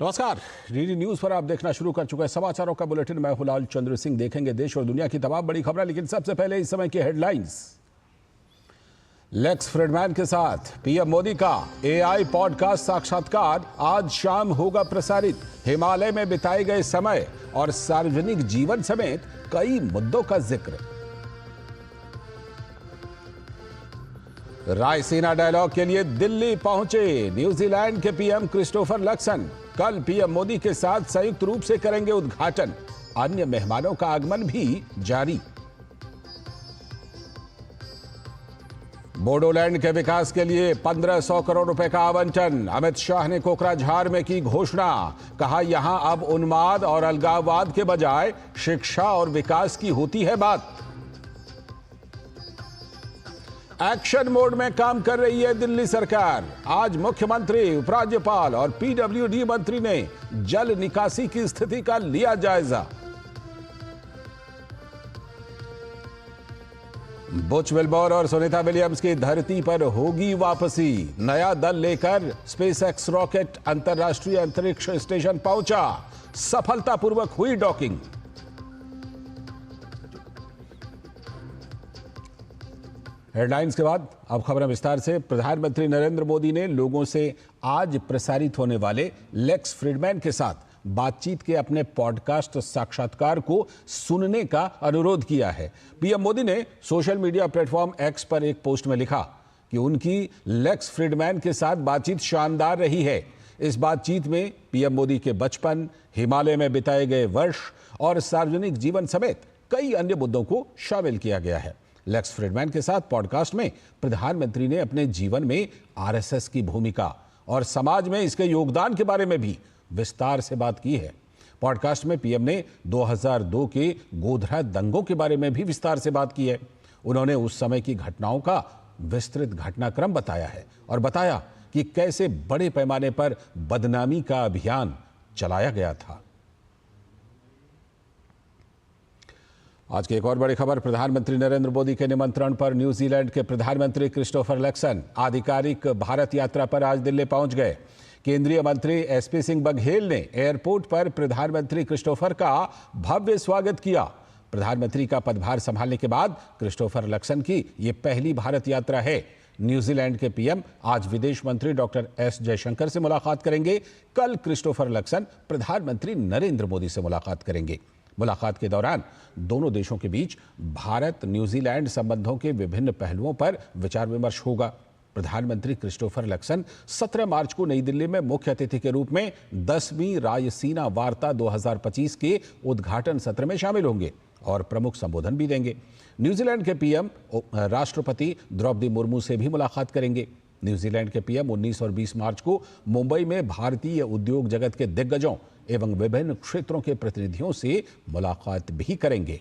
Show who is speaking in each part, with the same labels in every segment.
Speaker 1: नमस्कार। DD news पर आप देखना शुरू कर चुके हैं समाचारों का बुलेटिन। मैं हुलाल चंद्र सिंह। देखेंगे देश और दुनिया की तमाम बड़ी खबरें, लेकिन सबसे पहले इस समय की हेडलाइंस। लेक्स फ्रीडमैन के साथ पीएम मोदी का एआई पॉडकास्ट साक्षात्कार आज शाम होगा प्रसारित। हिमालय में बिताए गए समय और सार्वजनिक जीवन समेत कई मुद्दों का जिक्र। रायसीना डायलॉग के लिए दिल्ली पहुंचे न्यूजीलैंड के पीएम क्रिस्टोफर लक्सन। कल पीएम मोदी के साथ संयुक्त रूप से करेंगे उद्घाटन। अन्य मेहमानों का आगमन भी जारी। बोडोलैंड के विकास के लिए 1500 करोड़ रुपए का आवंटन। अमित शाह ने कोकराझार में की घोषणा। कहा, यहां अब उन्माद और अलगाववाद के बजाय शिक्षा और विकास की होती है बात। एक्शन मोड में काम कर रही है दिल्ली सरकार। आज मुख्यमंत्री, उपराज्यपाल और पीडब्ल्यूडी मंत्री ने जल निकासी की स्थिति का लिया जायजा। बुच विल्बर और सुनीता विलियम्स की धरती पर होगी वापसी। नया दल लेकर स्पेसएक्स रॉकेट अंतर्राष्ट्रीय अंतरिक्ष स्टेशन पहुंचा। सफलतापूर्वक हुई डॉकिंग। हेडलाइंस के बाद अब खबरें विस्तार से। प्रधानमंत्री नरेंद्र मोदी ने लोगों से आज प्रसारित होने वाले लेक्स फ्रीडमैन के साथ बातचीत के अपने पॉडकास्ट साक्षात्कार को सुनने का अनुरोध किया है। पीएम मोदी ने सोशल मीडिया प्लेटफॉर्म एक्स पर एक पोस्ट में लिखा कि उनकी लेक्स फ्रीडमैन के साथ बातचीत शानदार रही है। इस बातचीत में पीएम मोदी के बचपन, हिमालय में बिताए गए वर्ष और सार्वजनिक जीवन समेत कई अन्य मुद्दों को शामिल किया गया है। लेक्स फ्रीडमैन के साथ पॉडकास्ट में प्रधानमंत्री ने अपने जीवन में आरएसएस की भूमिका और समाज में इसके योगदान के बारे में भी विस्तार से बात की है। पॉडकास्ट में पीएम ने 2002 के गोधरा दंगों के बारे में भी विस्तार से बात की है। उन्होंने उस समय की घटनाओं का विस्तृत घटनाक्रम बताया है और बताया कि कैसे बड़े पैमाने पर बदनामी का अभियान चलाया गया था। आज की एक और बड़ी खबर। प्रधानमंत्री नरेंद्र मोदी के निमंत्रण पर न्यूजीलैंड के प्रधानमंत्री क्रिस्टोफर लक्सन आधिकारिक भारत यात्रा पर आज दिल्ली पहुंच गए। केंद्रीय मंत्री एसपी सिंह बघेल ने एयरपोर्ट पर प्रधानमंत्री क्रिस्टोफर का भव्य स्वागत किया। प्रधानमंत्री का पदभार संभालने के बाद क्रिस्टोफर लक्सन की यह पहली भारत यात्रा है। न्यूजीलैंड के पीएम आज विदेश मंत्री डॉक्टर एस जयशंकर से मुलाकात करेंगे। कल क्रिस्टोफर लक्सन प्रधानमंत्री नरेंद्र मोदी से मुलाकात करेंगे। मुलाकात के दौरान दोनों देशों के बीच भारत न्यूजीलैंड संबंधों के विभिन्न पहलुओं पर विचार विमर्श होगा। प्रधानमंत्री क्रिस्टोफर लक्सन 17 मार्च को नई दिल्ली में मुख्य अतिथि के रूप में 10वीं रायसीना वार्ता 2025 के उद्घाटन सत्र में शामिल होंगे और प्रमुख संबोधन भी देंगे। न्यूजीलैंड के पीएम राष्ट्रपति द्रौपदी मुर्मू से भी मुलाकात करेंगे। न्यूजीलैंड के पीएम 19 और 20 मार्च को मुंबई में भारतीय उद्योग जगत के दिग्गजों एवं विभिन्न क्षेत्रों के प्रतिनिधियों से मुलाकात भी करेंगे।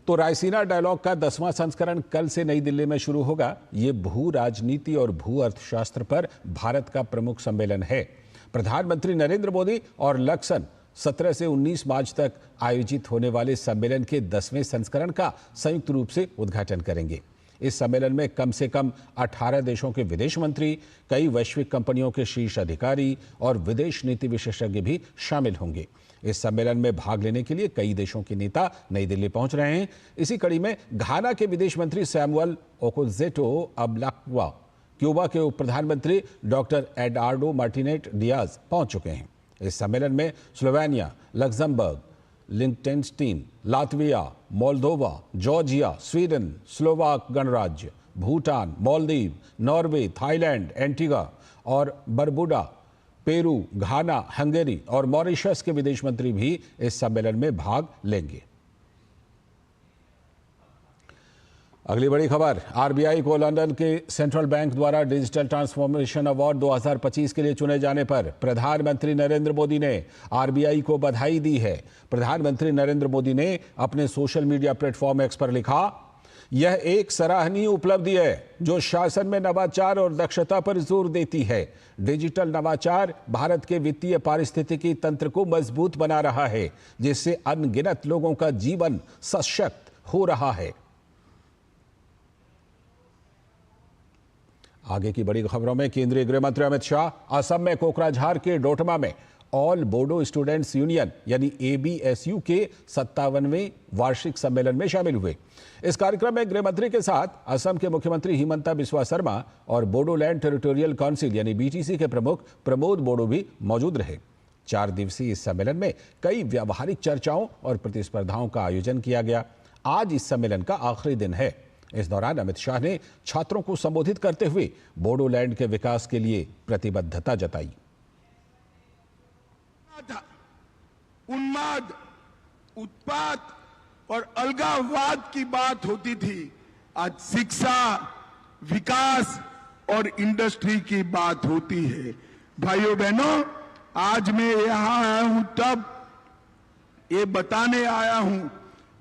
Speaker 1: तो रायसीना डायलॉग का 10वां संस्करण कल से नई दिल्ली में शुरू होगा। ये भू राजनीति और भू अर्थशास्त्र पर भारत का प्रमुख सम्मेलन है। प्रधानमंत्री नरेंद्र मोदी और लक्सन 17 से 19 मार्च तक आयोजित होने वाले सम्मेलन के 10वें संस्करण का संयुक्त रूप से उद्घाटन करेंगे। इस सम्मेलन में कम से कम 18 देशों के विदेश मंत्री, कई वैश्विक कंपनियों के शीर्ष अधिकारी और विदेश नीति विशेषज्ञ भी शामिल होंगे। इस सम्मेलन में भाग लेने के लिए कई देशों के नेता नई दिल्ली पहुंच रहे हैं। इसी कड़ी में घाना के विदेश मंत्री सैमुअल ओकोजेटो अब्लाक्वा, क्यूबा के उप प्रधानमंत्री डॉक्टर एडआर्डो मार्टिनेट डियाज पहुंच चुके हैं। इस सम्मेलन में Slovenia, Luxembourg, Liechtenstein, Latvia, Moldova, Georgia, Sweden, Slovak गणराज्य, Bhutan, Maldives, Norway, Thailand, Antigua और बरबुडा, पेरू, घाना, हंगेरी और मॉरिशस के विदेश मंत्री भी इस सम्मेलन में भाग लेंगे। अगली बड़ी खबर। आरबीआई को लंदन के सेंट्रल बैंक द्वारा डिजिटल ट्रांसफॉर्मेशन अवार्ड 2025 के लिए चुने जाने पर प्रधानमंत्री नरेंद्र मोदी ने आरबीआई को बधाई दी है। प्रधानमंत्री नरेंद्र मोदी ने अपने सोशल मीडिया प्लेटफॉर्म एक्स पर लिखा, यह एक सराहनीय उपलब्धि है जो शासन में नवाचार और दक्षता पर जोर देती है। डिजिटल नवाचार भारत के वित्तीय पारिस्थितिकी तंत्र को मजबूत बना रहा है, जिससे अनगिनत लोगों का जीवन सशक्त हो रहा है। आगे की बड़ी खबरों में केंद्रीय गृह मंत्री अमित शाह असम में कोकराझार के डोटमा में ऑल बोडो स्टूडेंट्स यूनियन यानी ABSU के 57वें वार्षिक सम्मेलन में शामिल हुए। इस कार्यक्रम में गृह मंत्री के साथ असम के मुख्यमंत्री हिमंता बिस्वा शर्मा और बोडोलैंड टेरिटोरियल काउंसिल यानी BTC के प्रमुख प्रमोद बोडो भी मौजूद रहे। 4 दिवसीय इस सम्मेलन में कई व्यावहारिक चर्चाओं और प्रतिस्पर्धाओं का आयोजन किया गया। आज इस सम्मेलन का आखिरी दिन है। इस दौरान अमित शाह ने छात्रों को संबोधित करते हुए बोडोलैंड के विकास के लिए प्रतिबद्धता जताई।
Speaker 2: उन्माद, उत्पात और अलगाववाद की बात होती थी। आज शिक्षा, विकास और इंडस्ट्री की बात होती है। भाइयों बहनों, आज मैं यहां आया हूं तब ये बताने आया हूं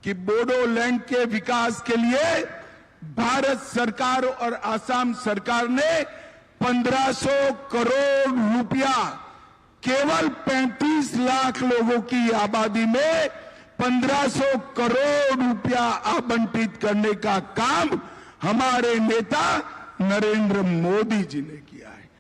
Speaker 2: कि बोडोलैंड के विकास के लिए भारत सरकार और असम सरकार ने 1500 करोड़ रुपया केवल 35 लाख लोगों की आबादी में 1500 करोड़ रुपया आवंटित करने का काम हमारे नेता नरेंद्र मोदी जी ने किया है।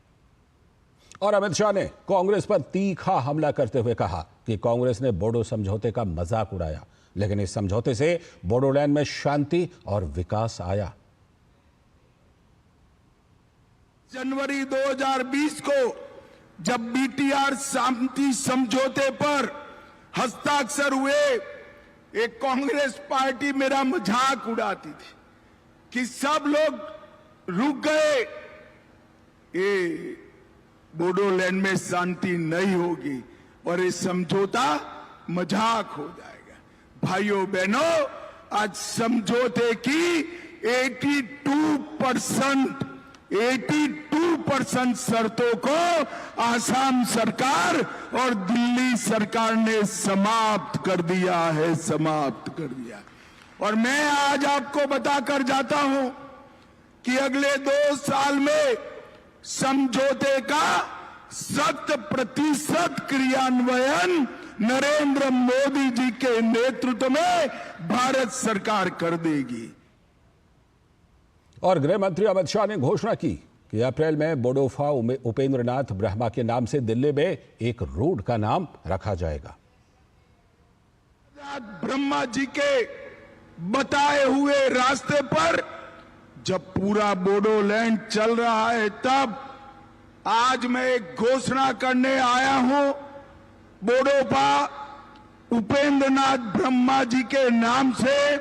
Speaker 1: और अमित शाह ने कांग्रेस पर तीखा हमला करते हुए कहा कि कांग्रेस ने बोडो समझौते का मजाक उड़ाया, लेकिन इस समझौते से बोडोलैंड में शांति और विकास आया।
Speaker 2: जनवरी 2020 को जब BTR शांति समझौते पर हस्ताक्षर हुए, एक कांग्रेस पार्टी मेरा मजाक उड़ाती थी कि सब लोग रुक गए, ये बोडोलैंड में शांति नहीं होगी और ये समझौता मजाक हो जाएगा। भाइयों बहनों, आज समझौते की 82% शर्तों को आसाम सरकार और दिल्ली सरकार ने समाप्त कर दिया है, समाप्त कर दिया। और मैं आज आपको बताकर जाता हूं कि अगले 2 साल में समझौते का 100% क्रियान्वयन नरेंद्र मोदी जी के नेतृत्व में भारत सरकार कर देगी।
Speaker 1: और गृह मंत्री अमित शाह ने घोषणा की कि अप्रैल में बोडोफा उपेंद्रनाथ ब्रह्मा के नाम से दिल्ली में एक रोड का नाम रखा जाएगा।
Speaker 2: ब्रह्मा जी के बताए हुए रास्ते पर जब पूरा बोडोलैंड चल रहा है, तब आज मैं एक घोषणा करने आया हूं। बोडोफा उपेंद्रनाथ ब्रह्मा जी के नाम से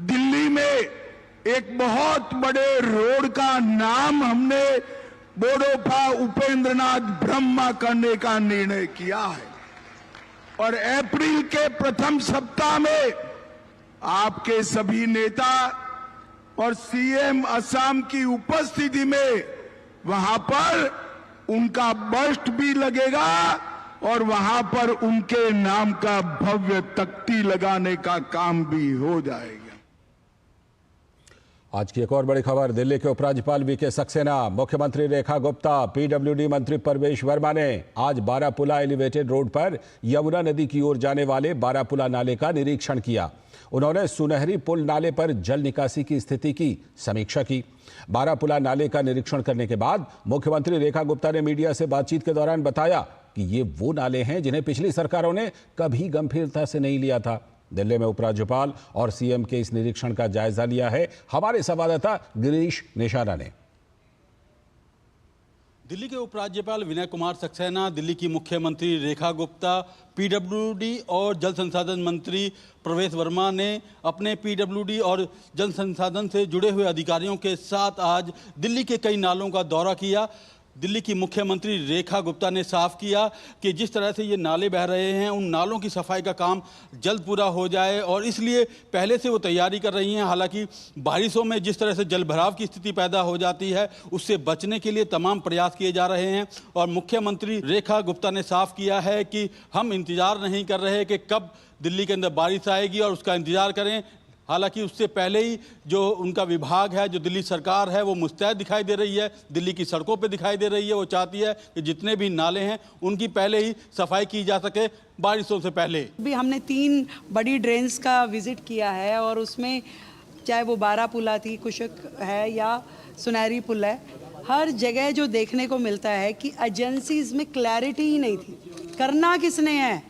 Speaker 2: दिल्ली में एक बहुत बड़े रोड का नाम हमने बोडोफा उपेंद्रनाथ ब्रह्मा करने का निर्णय किया है। और अप्रैल के प्रथम सप्ताह में आपके सभी नेता और CM असम की उपस्थिति में वहां पर उनका बस्ट भी लगेगा और वहां पर उनके नाम का भव्य तख्ती लगाने का काम भी हो जाएगा।
Speaker 1: आज की एक और बड़ी खबर, दिल्ली के उपराज्यपाल VK सक्सेना, मुख्यमंत्री रेखा गुप्ता, PWD मंत्री परवेश वर्मा ने आज बारापुला एलिवेटेड रोड पर यमुना नदी की ओर जाने वाले बारापुला नाले का निरीक्षण किया। उन्होंने सुनहरी पुल नाले पर जल निकासी की स्थिति की समीक्षा की। बारापुला नाले का निरीक्षण करने के बाद मुख्यमंत्री रेखा गुप्ता ने मीडिया से बातचीत के दौरान बताया कि ये वो नाले हैं जिन्हें पिछली सरकारों ने कभी गंभीरता से नहीं लिया था। दिल्ली में उपराज्यपाल और CM के इस निरीक्षण का जायजा लिया है हमारे संवाददाता गिरीश निशाना ने।
Speaker 3: दिल्ली के उपराज्यपाल विनय कुमार सक्सेना, दिल्ली की मुख्यमंत्री रेखा गुप्ता, PWD और जल संसाधन मंत्री प्रवेश वर्मा ने अपने PWD और जल संसाधन से जुड़े हुए अधिकारियों के साथ आज दिल्ली के कई नालों का दौरा किया। दिल्ली की मुख्यमंत्री रेखा गुप्ता ने साफ किया कि जिस तरह से ये नाले बह रहे हैं, उन नालों की सफाई का काम जल्द पूरा हो जाए और इसलिए पहले से वो तैयारी कर रही हैं। हालांकि बारिशों में जिस तरह से जल भराव की स्थिति पैदा हो जाती है, उससे बचने के लिए तमाम प्रयास किए जा रहे हैं। और मुख्यमंत्री रेखा गुप्ता ने साफ किया है कि हम इंतजार नहीं कर रहे कि कब दिल्ली के अंदर बारिश आएगी और उसका इंतजार करें। हालांकि उससे पहले ही जो उनका विभाग है, जो दिल्ली सरकार है, वो मुस्तैद दिखाई दे रही है, दिल्ली की सड़कों पे दिखाई दे रही है। वो चाहती है कि जितने भी नाले हैं उनकी पहले ही सफाई की जा सके बारिशों से पहले।
Speaker 4: भी हमने 3 बड़ी ड्रेन्स का विजिट किया है और उसमें चाहे वो बारापुला थी, कुशक है या सुनहरी पुल है, हर जगह जो देखने को मिलता है कि एजेंसीज में क्लैरिटी ही नहीं थी, करना किसने है।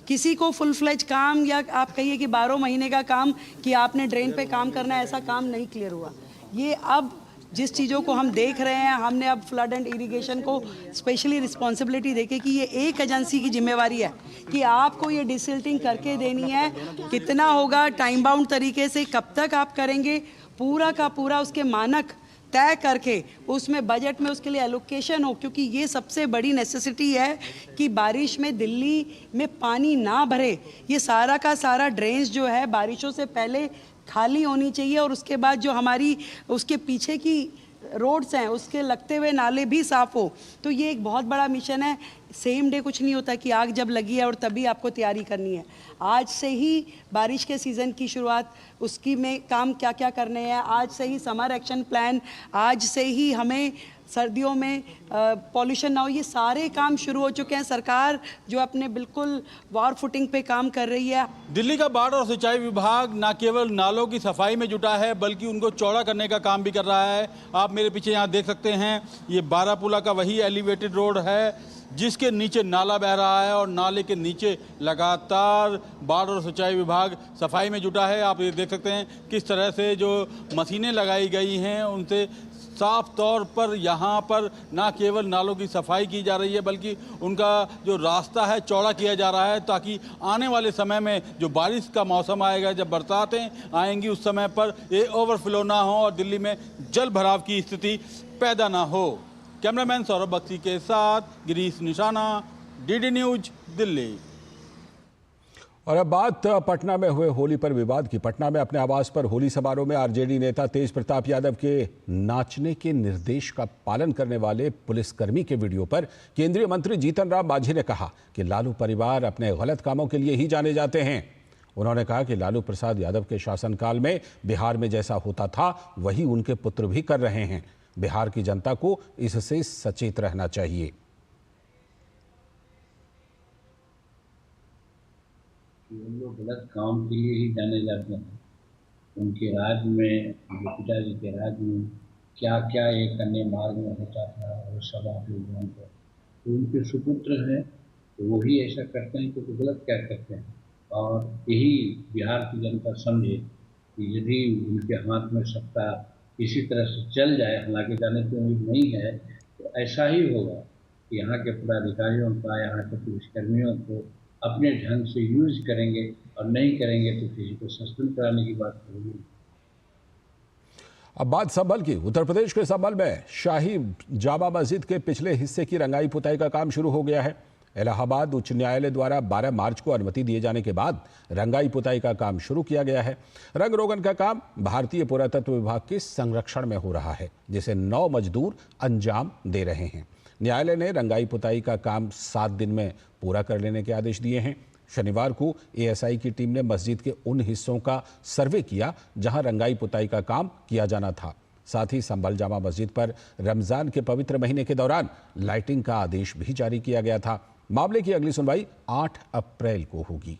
Speaker 4: किसी को फुल फ्लेज काम या आप कहिए कि 12 महीने का काम कि आपने ड्रेन पे काम करना है, ऐसा काम नहीं क्लियर हुआ। ये अब जिस चीज़ों को हम देख रहे हैं, हमने अब फ्लड एंड इरिगेशन को स्पेशली रिस्पॉन्सिबिलिटी देके कि ये एक एजेंसी की जिम्मेवारी है कि आपको ये डिसिल्टिंग करके देनी है। कितना होगा, टाइम बाउंड तरीके से कब तक आप करेंगे, पूरा का पूरा उसके मानक तय करके उसमें बजट में उसके लिए एलोकेशन हो, क्योंकि ये सबसे बड़ी नेसेसिटी है कि बारिश में दिल्ली में पानी ना भरे। ये सारा का सारा ड्रेन्स जो है बारिशों से पहले खाली होनी चाहिए और उसके बाद जो हमारी उसके पीछे की रोड्स हैं उसके लगते हुए नाले भी साफ़ हो। तो ये एक बहुत बड़ा मिशन है। सेम डे कुछ नहीं होता कि आग जब लगी है और तभी आपको तैयारी करनी है। आज से ही बारिश के सीज़न की शुरुआत, उसकी में काम क्या क्या करने हैं, आज से ही समर एक्शन प्लान, आज से ही हमें सर्दियों में पॉल्यूशन ना हो, ये सारे काम शुरू हो चुके हैं। सरकार जो अपने बिल्कुल वॉर फुटिंग पे काम कर रही है।
Speaker 3: दिल्ली का बाढ़ और सिंचाई विभाग न केवल नालों की सफाई में जुटा है बल्कि उनको चौड़ा करने का काम भी कर रहा है। आप मेरे पीछे यहाँ देख सकते हैं, ये बारापुला का वही एलिवेटेड रोड है जिसके नीचे नाला बह रहा है और नाले के नीचे लगातार बाढ़ और सिंचाई विभाग सफाई में जुटा है। आप ये देख सकते हैं किस तरह से जो मशीनें लगाई गई हैं उनसे साफ तौर पर यहाँ पर ना केवल नालों की सफाई की जा रही है बल्कि उनका जो रास्ता है चौड़ा किया जा रहा है, ताकि आने वाले समय में जो बारिश का मौसम आएगा, जब बरसातें आएंगी, उस समय पर ये ओवरफ्लो ना हो और दिल्ली में जल भराव की स्थिति पैदा ना हो। कैमरामैन सौरभ बख्शी के साथ गिरीश निशाना, डीडी न्यूज, दिल्ली।
Speaker 1: और अब बात पटना में हुए होली पर विवाद की। पटना में अपने आवास पर होली समारोह में आरजेडी नेता तेज प्रताप यादव के नाचने के निर्देश का पालन करने वाले पुलिसकर्मी के वीडियो पर केंद्रीय मंत्री जीतन राम मांझी ने कहा कि लालू परिवार अपने गलत कामों के लिए ही जाने जाते हैं। उन्होंने कहा कि लालू प्रसाद यादव के शासनकाल में बिहार में जैसा होता था वही उनके पुत्र भी कर रहे हैं। बिहार की जनता को इससे सचेत रहना चाहिए।
Speaker 5: उन लोग गलत काम के लिए ही जाने जाते हैं। उनके राज में, पिताजी के राज में क्या क्या एक अन्य मार्ग में होता था वो सब आप लोग जानते हैं। तो उनके सुपुत्र हैं तो वही ऐसा करते हैं तो गलत क्या करते हैं। और यही बिहार की जनता समझे कि यदि उनके हाथ में सत्ता इसी तरह से चल जाए, हालांकि जाने की उम्मीद नहीं है, तो ऐसा ही होगा कि यहाँ के पदाधिकारियों का, यहाँ के पुलिसकर्मियों को अपने ढंग से यूज करेंगे और नहीं करेंगे तो किसी को सस्पेंड कराने की बात करेंगे।
Speaker 1: अब बात संभल की। उत्तर प्रदेश के संभल में शाही जामा मस्जिद के पिछले हिस्से की रंगाई पुताई का काम शुरू हो गया है। इलाहाबाद उच्च न्यायालय द्वारा 12 मार्च को अनुमति दिए जाने के बाद रंगाई पुताई का काम शुरू किया गया है। रंग रोगन का काम भारतीय पुरातत्व विभाग के संरक्षण में हो रहा है, जिसे 9 मजदूर अंजाम दे रहे हैं। न्यायालय ने रंगाई पुताई का काम 7 दिन में पूरा कर लेने के आदेश दिए हैं। शनिवार को एएसआई की टीम ने मस्जिद के उन हिस्सों का सर्वे किया जहां रंगाई पुताई का काम किया जाना था। साथ ही संभल जामा मस्जिद पर रमजान के पवित्र महीने के दौरान लाइटिंग का आदेश भी जारी किया गया था। मामले की अगली सुनवाई 8 अप्रैल को होगी।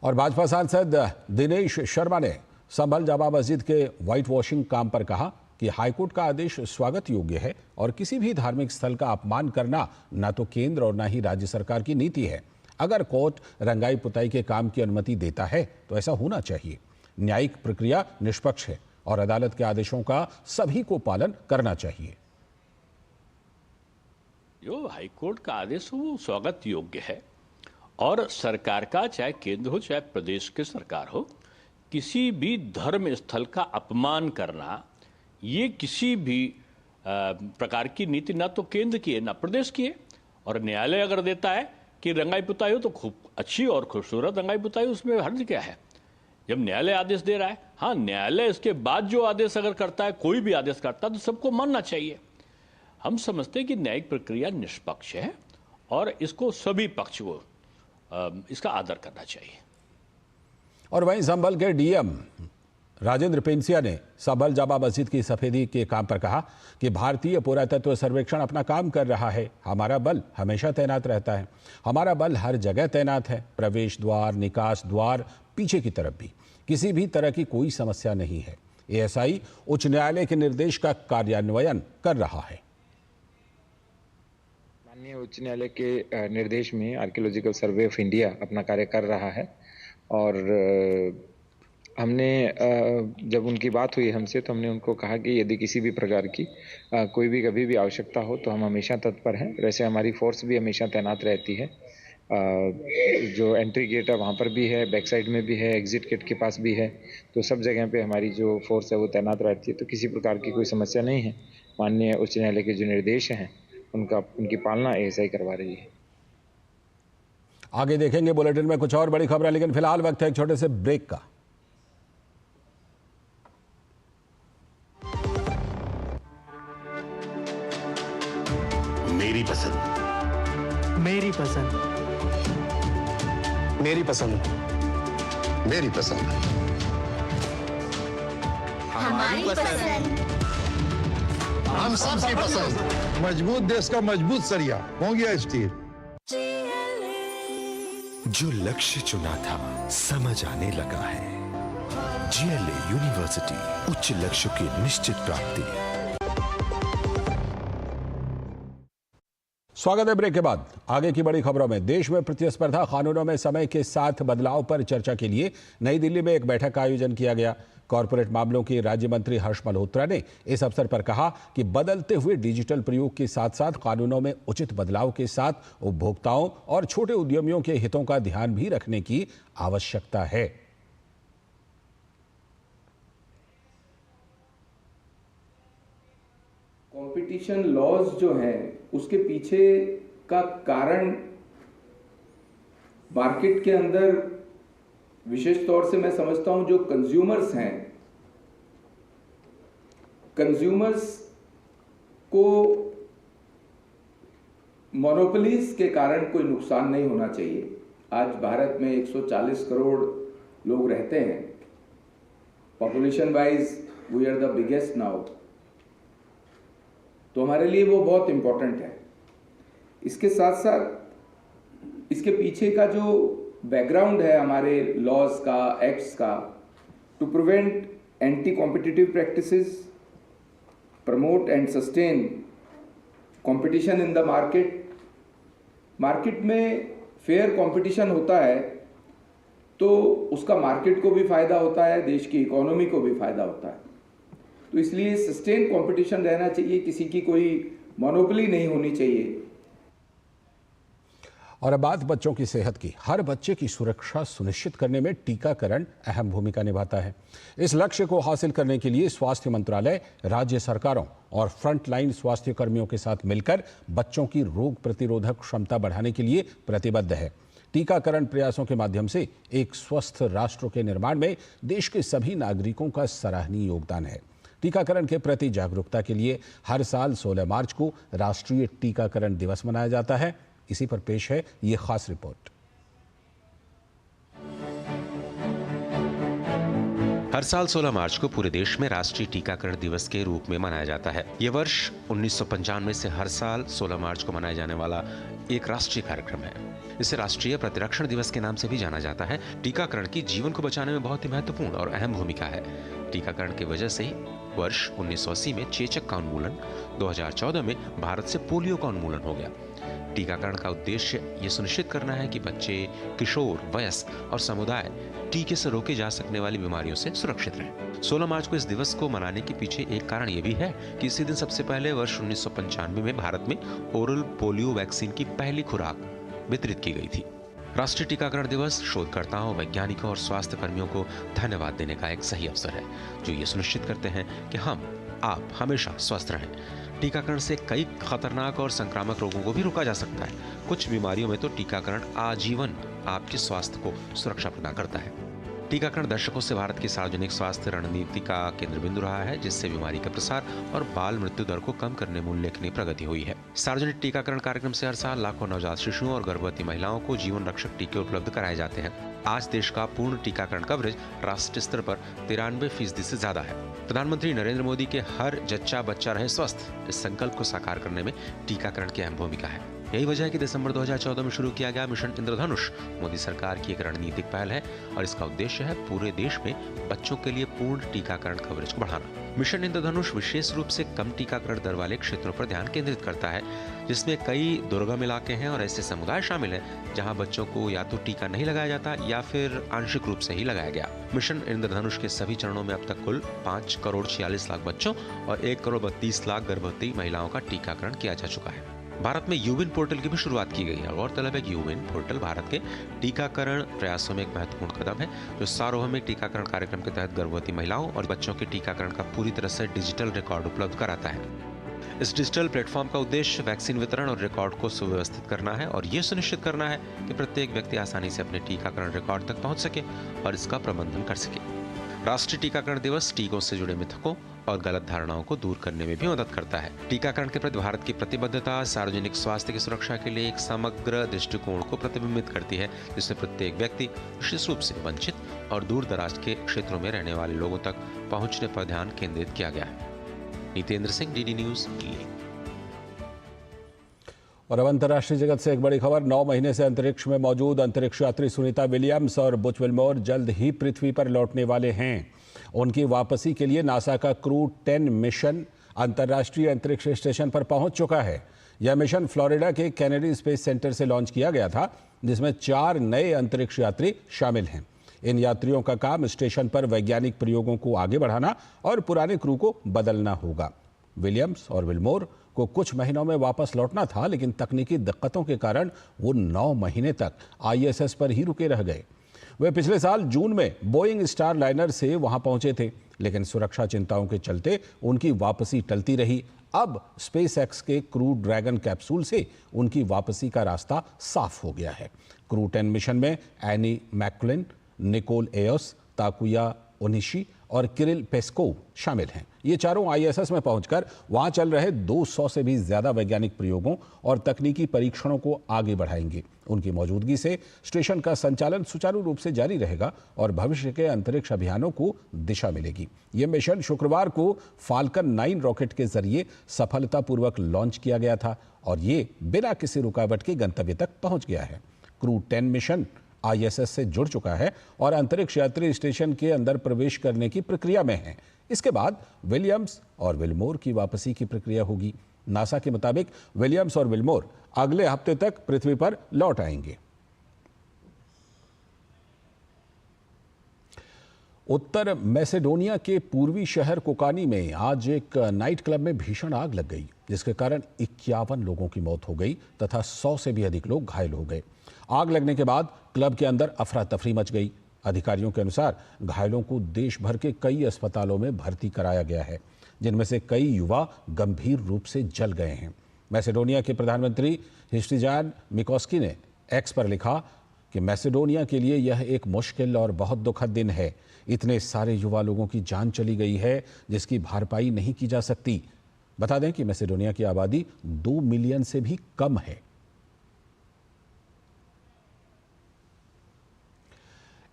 Speaker 1: और भाजपा सांसद दिनेश शर्मा ने संभल जामा मस्जिद के व्हाइट वॉशिंग काम पर कहा कि हाईकोर्ट का आदेश स्वागत योग्य है और किसी भी धार्मिक स्थल का अपमान करना न तो केंद्र और न ही राज्य सरकार की नीति है। अगर कोर्ट रंगाई पुताई के काम की अनुमति देता है तो ऐसा होना चाहिए। न्यायिक प्रक्रिया निष्पक्ष है और अदालत के आदेशों का सभी को पालन करना चाहिए।
Speaker 6: जो हाईकोर्ट का आदेश हो वो स्वागत योग्य है और सरकार का, चाहे केंद्र हो चाहे प्रदेश की सरकार हो, किसी भी धर्म स्थल का अपमान करना ये किसी भी प्रकार की नीति ना तो केंद्र की है ना प्रदेश की है। और न्यायालय अगर देता है कि रंगाई पुताई हो तो खूब अच्छी और खूबसूरत रंगाई पुताई, उसमें हर्ज क्या है। जब न्यायालय आदेश दे रहा है, हाँ न्यायालय इसके बाद जो आदेश अगर करता है, कोई भी आदेश करता है तो सबको मानना चाहिए। हम समझते हैं कि न्यायिक प्रक्रिया निष्पक्ष है और इसको सभी पक्ष को इसका आदर करना चाहिए।
Speaker 1: और वहीं संभल के डीएम राजेंद्र पेंसिया ने संभल जामा मस्जिद की सफेदी के काम पर कहा कि भारतीय पुरातत्व सर्वेक्षण अपना काम कर रहा है। हमारा बल हमेशा तैनात रहता है। हमारा बल हर जगह तैनात है, प्रवेश द्वार, निकास द्वार, पीछे की तरफ भी। किसी भी तरह की कोई समस्या नहीं है। एएसआई उच्च न्यायालय के निर्देश का कार्यान्वयन कर रहा है।
Speaker 7: माननीय उच्च न्यायालय के निर्देश में आर्कियोलॉजिकल सर्वे ऑफ इंडिया अपना कार्य कर रहा है और हमने जब उनकी बात हुई हमसे तो हमने उनको कहा कि यदि किसी भी प्रकार की कोई भी कभी भी आवश्यकता हो तो हम हमेशा तत्पर हैं। वैसे हमारी फोर्स भी हमेशा तैनात रहती है। जो एंट्री गेट है वहाँ पर भी है, बैक साइड में भी है, एग्जिट गेट के पास भी है, तो सब जगह पे हमारी जो फोर्स है वो तैनात रहती है। तो किसी प्रकार की कोई समस्या नहीं है। माननीय उच्च न्यायालय के जो निर्देश हैं उनकी पालना एएसआई करवा रही है।
Speaker 1: आगे देखेंगे बुलेटिन में कुछ और बड़ी खबरें, लेकिन फिलहाल वक्त है एक छोटे से ब्रेक का।
Speaker 8: मेरी पसंद,
Speaker 9: मेरी पसंद,
Speaker 8: मेरी पसंद, मेरी पसंद,
Speaker 10: हमारी पसंद,
Speaker 8: हम सबकी पसंद।
Speaker 11: मजबूत देश का मजबूत सरिया हो गया स्टील।
Speaker 12: जो लक्ष्य चुना था समझ आने लगा है। जीएलए यूनिवर्सिटी, उच्च लक्ष्य की निश्चित प्राप्ति।
Speaker 1: स्वागत है ब्रेक के बाद। आगे की बड़ी खबरों में, देश में प्रतिस्पर्धा कानूनों में समय के साथ बदलाव पर चर्चा के लिए नई दिल्ली में एक बैठक का आयोजन किया गया। कॉरपोरेट मामलों के राज्य मंत्री हर्ष मल्होत्रा ने इस अवसर पर कहा कि बदलते हुए डिजिटल प्रयोग के साथ साथ कानूनों में उचित बदलाव के साथ उपभोक्ताओं और छोटे उद्यमियों के हितों का ध्यान भी रखने की आवश्यकता है।
Speaker 13: कंपटीशन लॉज जो हैं उसके पीछे का कारण मार्केट के अंदर विशेष तौर से मैं समझता हूं जो कंज्यूमर्स हैं, कंज्यूमर्स को मोनोपोलीज के कारण कोई नुकसान नहीं होना चाहिए। आज भारत में 140 करोड़ लोग रहते हैं। Population wise we are the biggest now, तो हमारे लिए वो बहुत इंपॉर्टेंट है। इसके साथ साथ इसके पीछे का जो बैकग्राउंड है हमारे लॉज का, एक्ट्स का, to prevent anti competitive practices, promote and sustain competition in the market. Market में फेयर कंपटीशन होता है तो उसका मार्केट को भी फायदा होता है, देश की इकोनॉमी को भी फायदा होता है। तो इसलिए सस्टेन कंपटीशन रहना चाहिए, किसी की कोई मोनोपोली नहीं होनी चाहिए।
Speaker 1: और अब बात बच्चों की सेहत की। हर बच्चे की सुरक्षा सुनिश्चित करने में टीकाकरण अहम भूमिका निभाता है। इस लक्ष्य को हासिल करने के लिए स्वास्थ्य मंत्रालय राज्य सरकारों और फ्रंटलाइन स्वास्थ्य कर्मियों के साथ मिलकर बच्चों की रोग प्रतिरोधक क्षमता बढ़ाने के लिए प्रतिबद्ध है। टीकाकरण प्रयासों के माध्यम से एक स्वस्थ राष्ट्र के निर्माण में देश के सभी नागरिकों का सराहनीय योगदान है। टीकाकरण के प्रति जागरूकता के लिए हर साल 16 मार्च को राष्ट्रीय टीकाकरण दिवस मनाया जाता है। इसी पर पेश है ये खास रिपोर्ट।
Speaker 14: हर साल 16 मार्च को पूरे देश में राष्ट्रीय टीकाकरण दिवस के रूप में मनाया जाता है। ये वर्ष 1995 से हर साल 16 मार्च को मनाया जाने वाला एक राष्ट्रीय कार्यक्रम है। इसे राष्ट्रीय प्रतिरक्षण दिवस के नाम से भी जाना जाता है। टीकाकरण की जीवन को बचाने में बहुत ही महत्वपूर्ण और अहम भूमिका है। टीकाकरण की वजह से ही वर्ष 1980 में चेचक का उन्मूलन, 2014 में भारत से पोलियो का उन्मूलन हो गया। टीकाकरण का उद्देश्य ये सुनिश्चित करना है कि बच्चे, किशोर, वयस्क और समुदाय टीके से रोके जा सकने वाली बीमारियों से सुरक्षित रहें। 16 मार्च को इस दिवस को मनाने के पीछे एक कारण ये भी है कि इसी दिन सबसे पहले वर्ष 1995 में भारत में ओरल पोलियो वैक्सीन की पहली खुराक वितरित की गई थी। राष्ट्रीय टीकाकरण दिवस शोधकर्ताओं, वैज्ञानिकों और स्वास्थ्य कर्मियों को धन्यवाद देने का एक सही अवसर है, जो ये सुनिश्चित करते हैं कि आप हमेशा स्वस्थ रहें। टीकाकरण से कई खतरनाक और संक्रामक रोगों को भी रोका जा सकता है। कुछ बीमारियों में तो टीकाकरण आजीवन आपके स्वास्थ्य को सुरक्षा प्रदान करता है। टीकाकरण दशकों से भारत की सार्वजनिक स्वास्थ्य रणनीति का केंद्र बिंदु रहा है, जिससे बीमारी का प्रसार और बाल मृत्यु दर को कम करने में उल्लेखनीय प्रगति हुई है। सार्वजनिक टीकाकरण कार्यक्रम से हर साल लाखों नवजात शिशुओं और गर्भवती महिलाओं को जीवन रक्षक टीके उपलब्ध कराए जाते हैं। आज देश का पूर्ण टीकाकरण कवरेज राष्ट्रीय स्तर पर 93% से ज्यादा है। प्रधानमंत्री नरेंद्र मोदी के हर जच्चा बच्चा रहे स्वस्थ, इस संकल्प को साकार करने में टीकाकरण की अहम भूमिका है। यही वजह है कि दिसंबर 2014 में शुरू किया गया मिशन इंद्रधनुष मोदी सरकार की एक रणनीतिक पहल है और इसका उद्देश्य है पूरे देश में बच्चों के लिए पूर्ण टीकाकरण कवरेज को बढ़ाना। मिशन इंद्रधनुष विशेष रूप से कम टीकाकरण दर वाले क्षेत्रों पर ध्यान केंद्रित करता है, जिसमें कई दुर्गम इलाके हैं और ऐसे समुदाय शामिल हैं जहां बच्चों को या तो टीका नहीं लगाया जाता या फिर आंशिक रूप से ही लगाया गया। मिशन इंद्रधनुष के सभी चरणों में अब तक कुल 5 करोड़ 46 लाख बच्चों और 1 करोड़ 32 लाख गर्भवती महिलाओं का टीकाकरण किया जा चुका है। भारत में यूविन पोर्टल की भी शुरुआत की गई है। गौरतलब है कि यूविन पोर्टल भारत के टीकाकरण प्रयासों में एक महत्वपूर्ण कदम है, जो सार्वभौमिक टीकाकरण कार्यक्रम के तहत गर्भवती महिलाओं और बच्चों के टीकाकरण का पूरी तरह से डिजिटल रिकॉर्ड उपलब्ध कराता है। इस डिजिटल प्लेटफॉर्म का उद्देश्य वैक्सीन वितरण और रिकॉर्ड को सुव्यवस्थित करना है और ये सुनिश्चित करना है कि प्रत्येक व्यक्ति आसानी से अपने टीकाकरण रिकॉर्ड तक पहुंच सके और इसका प्रबंधन कर सके। राष्ट्रीय टीकाकरण दिवस टीकों से जुड़े मिथकों और गलत धारणाओं को दूर करने में भी मदद करता है। टीकाकरण के प्रति भारत की प्रतिबद्धता सार्वजनिक स्वास्थ्य की सुरक्षा के लिए एक समग्र दृष्टिकोण को प्रतिबिंबित करती है, जिसमें प्रत्येक व्यक्ति विशेष रूप से वंचित और दूर दराज के क्षेत्रों में रहने वाले लोगों तक पहुंचने पर ध्यान केंद्रित किया गया है। Nitendra Singh, DD news, Delhi.
Speaker 1: और अब अंतर्राष्ट्रीय जगत से एक बड़ी खबर। 9 महीने से अंतरिक्ष में मौजूद अंतरिक्ष यात्री सुनीता विलियम्स और बुच विल्मोर जल्द ही पृथ्वी पर लौटने वाले हैं। उनकी वापसी के लिए नासा का क्रू 10 मिशन अंतर्राष्ट्रीय अंतरिक्ष स्टेशन पर पहुंच चुका है। यह मिशन फ्लोरिडा के कैनेडी स्पेस सेंटर से लॉन्च किया गया था, जिसमें 4 नए अंतरिक्ष यात्री शामिल हैं। इन यात्रियों का काम स्टेशन पर वैज्ञानिक प्रयोगों को आगे बढ़ाना और पुराने क्रू को बदलना होगा। विलियम्स और विल्मोर को कुछ महीनों में वापस लौटना था, लेकिन तकनीकी दिक्कतों के कारण वो 9 महीने तक ISS पर ही रुके रह गए। वे पिछले साल जून में बोइंग स्टार लाइनर से वहां पहुंचे थे, लेकिन सुरक्षा चिंताओं के चलते उनकी वापसी टलती रही। अब स्पेसएक्स के क्रू ड्रैगन कैप्सूल से उनकी वापसी का रास्ता साफ हो गया है। क्रू 10 मिशन में Anne McClain, Nicole Ayers, Takuya Onishi और किरिल पेस्कोव शामिल हैं। ये चारों ISS में पहुंचकर वहां चल रहे 200 से भी ज्यादा वैज्ञानिक प्रयोगों और तकनीकी परीक्षणों को आगे बढ़ाएंगे। उनकी मौजूदगी से स्टेशन का संचालन सुचारू रूप से जारी रहेगा और भविष्य के अंतरिक्ष अभियानों को दिशा मिलेगी। ये मिशन शुक्रवार को फाल्कन 9 रॉकेट के जरिए सफलतापूर्वक लॉन्च किया गया था और ये बिना किसी रुकावट के गंतव्य तक पहुंच गया है। क्रू 10 मिशन ISS से जुड़ चुका है और अंतरिक्ष यात्री स्टेशन के अंदर प्रवेश करने की प्रक्रिया में है। इसके बाद विलियम्स और विल्मोर की वापसी की प्रक्रिया होगी। नासा के मुताबिक विलियम्स और विल्मोर अगले हफ्ते तक पृथ्वी पर लौट आएंगे। उत्तर मैसेडोनिया के पूर्वी शहर कोकानी में आज एक नाइट क्लब में भीषण आग लग गई, जिसके कारण 51 लोगों की मौत हो गई तथा 100 से भी अधिक लोग घायल हो गए। आग लगने के बाद क्लब के अंदर अफरा तफरी मच गई। अधिकारियों के अनुसार घायलों को देश भर के कई अस्पतालों में भर्ती कराया गया है, जिनमें से कई युवा गंभीर रूप से जल गए हैं। मैसेडोनिया के प्रधानमंत्री हिस्टिजान मिकोस्की ने एक्स पर लिखा कि मैसेडोनिया के लिए यह एक मुश्किल और बहुत दुखद दिन है। इतने सारे युवा लोगों की जान चली गई है, जिसकी भरपाई नहीं की जा सकती। बता दें कि मैसेडोनिया की आबादी 2 मिलियन से भी कम है।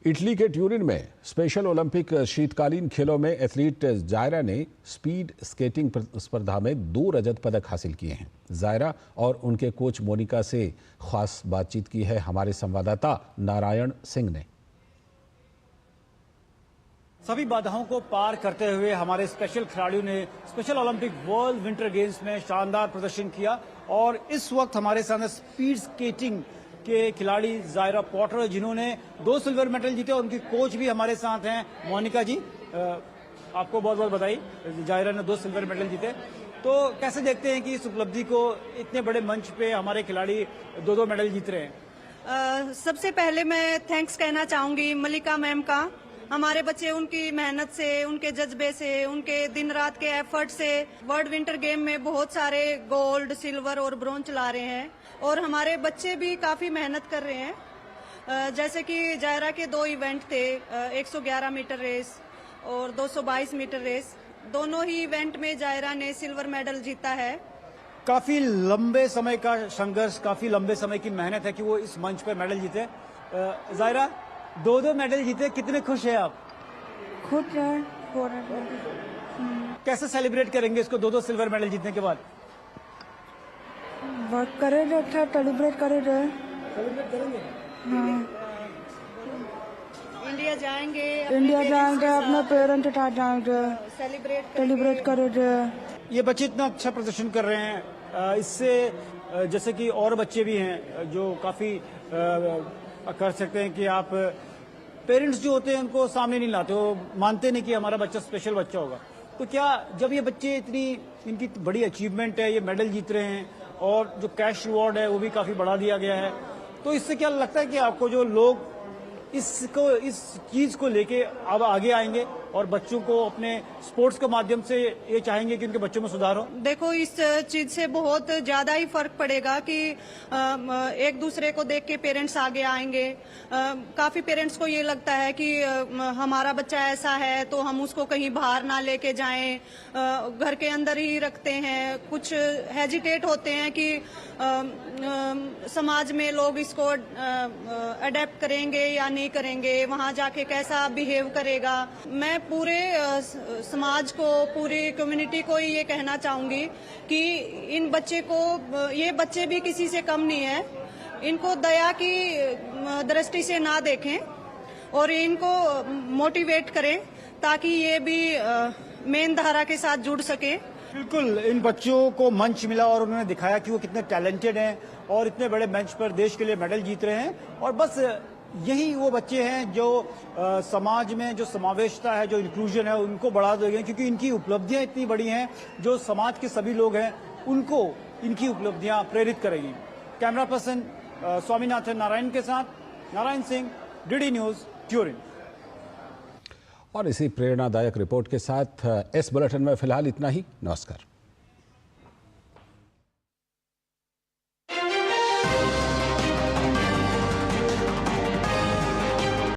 Speaker 1: इटली के ट्यूरिन में स्पेशल ओलंपिक शीतकालीन खेलों में एथलीट जायरा ने स्पीड स्केटिंग स्पर्धा में 2 रजत पदक हासिल किए हैं। जायरा और उनके कोच मोनिका से खास बातचीत की है हमारे संवाददाता नारायण सिंह ने।
Speaker 9: सभी बाधाओं को पार करते हुए हमारे स्पेशल खिलाड़ियों ने special Olympic world winter games में शानदार प्रदर्शन किया और इस वक्त हमारे सामने स्पीड स्केटिंग के खिलाड़ी जायरा पॉटर, जिन्होंने 2 सिल्वर मेडल जीते और उनकी कोच भी हमारे साथ हैं मोनिका जी। आपको बहुत बहुत बधाई, जायरा ने 2 सिल्वर मेडल जीते। तो कैसे देखते हैं कि इस उपलब्धि को इतने बड़े मंच पे हमारे खिलाड़ी 2-2 मेडल जीत रहे हैं?
Speaker 15: सबसे पहले मैं थैंक्स कहना चाहूंगी मलिका मैम का। हमारे बच्चे उनकी मेहनत से, उनके जज्बे से, उनके दिन रात के एफर्ट से वर्ल्ड विंटर गेम में बहुत सारे गोल्ड, सिल्वर और ब्रोंज ला रहे हैं और हमारे बच्चे भी काफी मेहनत कर रहे हैं। जैसे कि जायरा के 2 इवेंट थे, 111 मीटर रेस और 222 मीटर रेस। दोनों ही इवेंट में जायरा ने सिल्वर मेडल जीता है।
Speaker 9: काफी लंबे समय का संघर्ष, काफी लंबे समय की मेहनत है कि वो इस मंच पे मेडल जीते। जायरा, 2 मेडल जीते, कितने खुश हैं आप?
Speaker 16: खुश है।
Speaker 9: कैसे सेलिब्रेट करेंगे इसको 2 सिल्वर मेडल जीतने के बाद?
Speaker 16: वर्क करेंगे, अच्छा सेलिब्रेट करेंगे। हाँ।
Speaker 15: इंडिया जाएंगे,
Speaker 16: अपने पेरेंट्स के साथ जाएंगे, सेलिब्रेट करेंगे।
Speaker 9: ये बच्चे इतना अच्छा प्रदर्शन कर रहे हैं, इससे जैसे कि और बच्चे भी हैं जो काफ़ी कर सकते हैं कि आप पेरेंट्स जो होते हैं उनको सामने नहीं लाते, वो मानते नहीं कि हमारा बच्चा स्पेशल बच्चा होगा। तो क्या जब ये बच्चे इनकी बड़ी अचीवमेंट है, ये मेडल जीत रहे हैं और जो कैश रिवॉर्ड है वो भी काफ़ी बढ़ा दिया गया है, तो इससे क्या लगता है कि आपको जो लोग इस चीज को लेके अब आगे आएंगे और बच्चों को अपने स्पोर्ट्स के माध्यम से ये चाहेंगे कि उनके बच्चों में सुधार हो?
Speaker 15: देखो, इस चीज से बहुत ज्यादा ही फर्क पड़ेगा कि एक दूसरे को देख के पेरेंट्स आगे आएंगे। काफी पेरेंट्स को ये लगता है कि हमारा बच्चा ऐसा है तो हम उसको कहीं बाहर ना लेके जाएं, घर के अंदर ही रखते हैं। कुछ हेजिटेट होते हैं कि समाज में लोग इसको अडेप्ट करेंगे या नहीं करेंगे, वहां जाके कैसा बिहेव करेगा। मैं पूरे समाज को, पूरी कम्युनिटी को ये कहना चाहूंगी कि इन बच्चे को, ये बच्चे भी किसी से कम नहीं है, इनको दया की दृष्टि से ना देखें और इनको मोटिवेट करें ताकि ये भी मेन धारा के साथ जुड़ सके।
Speaker 9: बिल्कुल, इन बच्चों को मंच मिला और उन्होंने दिखाया कि वो कितने टैलेंटेड हैं और इतने बड़े मंच पर देश के लिए मेडल जीत रहे हैं। और बस यही वो बच्चे हैं जो समाज में जो समावेशता है, जो इंक्लूजन है, उनको बढ़ा देंगे, क्योंकि इनकी उपलब्धियां इतनी बड़ी हैं जो समाज के सभी लोग हैं उनको इनकी उपलब्धियां प्रेरित करेगी। कैमरा पर्सन स्वामीनाथन नारायण के साथ Narayan Singh, DD news, Turin.
Speaker 1: और इसी प्रेरणादायक रिपोर्ट के साथ इस बुलेटिन में फिलहाल इतना ही। नमस्कार।